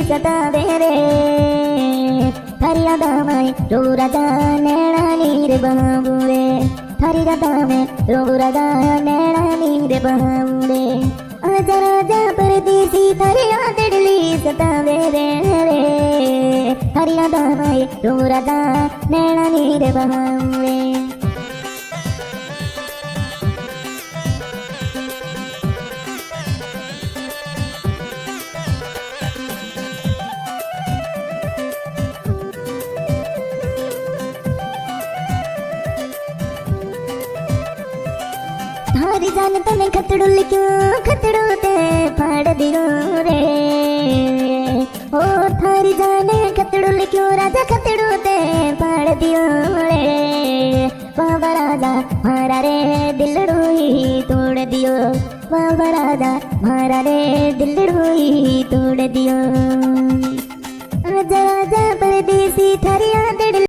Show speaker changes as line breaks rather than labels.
सतावे रे थारी यादा में रो राजा नैना नीर बहाऊं रे थारी यादा में रो राजा नैना नीर बहाऊं रे आजा राजा परदेसी थारी यादड़ली सतावे रे थारी यादा में रो राजा नैना नीर बहाऊं रे थारी जान तने खतड़ू लिखो खतड़ू ते फाड़ दियो रे ओ थारी जान खतड़ू लिखो राजा खतड़ू ते फाड़ दियो रे बाबा राजा मारा रे दिलड़ू ही तोड़ दियो बाबा राजा मारा रे दिलड़ू ही तोड़ दियो आजा राजा परदेसी थारी याद